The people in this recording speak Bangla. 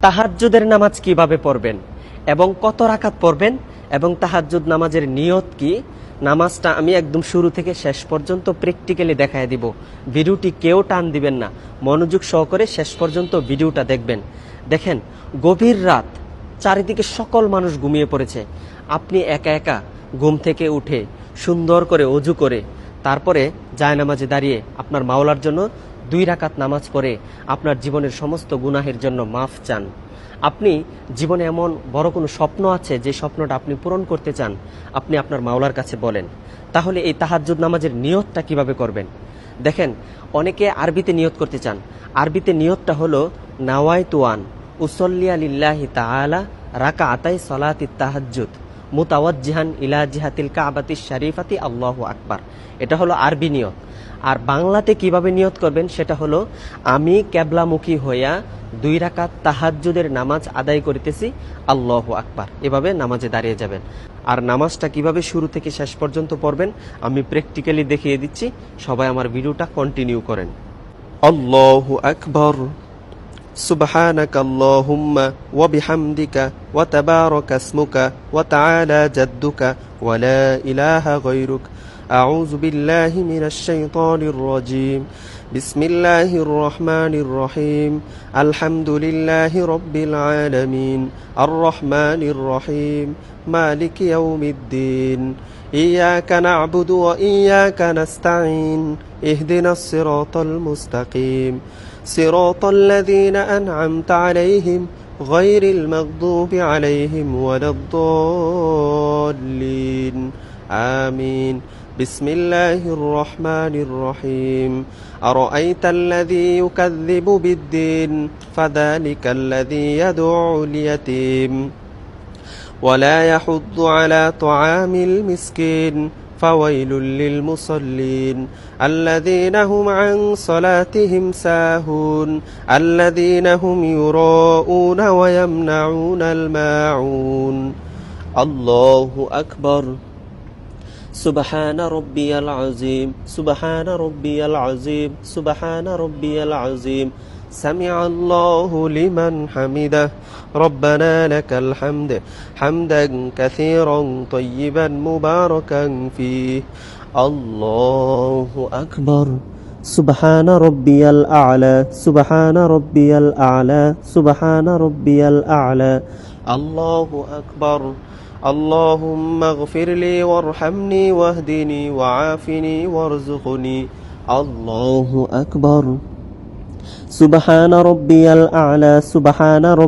তাহাজ্জুদের নামাজ কিভাবে পড়বেন এবং কত রাকাত পড়বেন এবং তাহাজ্জুদ নামাজের নিয়ত কি, নামাজটা আমি একদম শুরু থেকে শেষ পর্যন্ত প্র্যাকটিক্যালি দেখায় দিব। ভিডিওটি কেউ টান দিবেন না, মনোযোগ সহকারে শেষ পর্যন্ত ভিডিওটা দেখবেন। দেখেন, গভীর রাত, চারিদিকে সকল মানুষ ঘুমিয়ে পড়েছে, আপনি একা একা ঘুম থেকে উঠে সুন্দর করে অজু করে তারপরে জায়নামাজে দাঁড়িয়ে আপনার মাওলার জন্য 2 রাকাত নামাজ পড়ে আপনার জীবনের সমস্ত গুনাহের জন্য মাফ চান। আপনি জীবনে এমন বড় কোনো স্বপ্ন আছে যে স্বপ্নটা আপনি পূরণ করতে চান, আপনি আপনার মাওলার কাছে বলেন। তাহলে এই তাহাজ্জুদ নামাজের নিয়তটা কিভাবে করবেন? দেখেন, অনেকে আরবিতে নিয়ত করতে চান। আরবিতে নিয়তটা হলো নাওয়াইতু আন উসল্লিয়া লিল্লাহি তাআলা রাকাআতাই সালাতিত তাহাজ্জুদ মুতাওয়াজ্জিহান ইলা জিহাতিল কাবাতিশ শরীফাতি আল্লাহু আকবার। এটা হলো আরবি নিয়ত। আর বাংলাতে কিভাবে নিয়ত করবেন সেটা হলো, আমি কেবলামুখী হইয়া 2 রাকাত তাহাজ্জুদের নামাজ আদায় করিতেছি, আল্লাহু আকবার। এভাবে নামাজে দাঁড়িয়ে যাবেন। আর নামাজটা কিভাবে শুরু থেকে শেষ পর্যন্ত পড়বেন আমি প্র্যাকটিক্যালি দেখিয়ে দিচ্ছি, সবাই আমার ভিডিওটা কন্টিনিউ করেন। আল্লাহু আকবার, সুবহানাকা আল্লাহুম্মা ওয়া বিহামদিকা ওয়া তাবারাকা ইসমুকা ওয়া তাআলা জাদ্দুকা ওয়া লা ইলাহা গায়রুক। আউযু বিল্লাহি মিনাশ শাইতানির রাজীম। বিসমিল্লাহির রহমানির রহিম। আলহামদুলিল্লাহি রাব্বিল আলামিন। আর রহমানির রহিম। মালিকি ইয়াউমিদ্দিন। ইয়াকা না'বুদু ওয়া ইয়াকা নাস্তাঈন। ইহদিনাস সিরাতাল মুস্তাকিম। صراط الذين أنعمت عليهم غير المغضوب عليهم ولا الضالين آمين. بسم الله الرحمن الرحيم. أرأيت الذي يكذب بالدين فذلك الذي يدعو اليتيم ولا يحض على طعام المسكين فويل للمصلين الذين هم عن صلاتهم ساهون الذين هم يراءون ويمنعون الماعون. الله أكبر. سبحان ربي العظيم. سبحان ربي العظيم. سبحان ربي العظيم. سمع الله لمن حمده. ربنا لك الحمد حمدا كثيرا طيبا مباركا فيه. الله أكبر. سبحان ربي الأعلى. سبحان ربي الأعلى. سبحان ربي الأعلى. الله أكبر. اللهم اغفر لي وارحمني واهدني وعافني وارزقني. الله أكبر. سبحان ربي الأعلى. سبحان ربي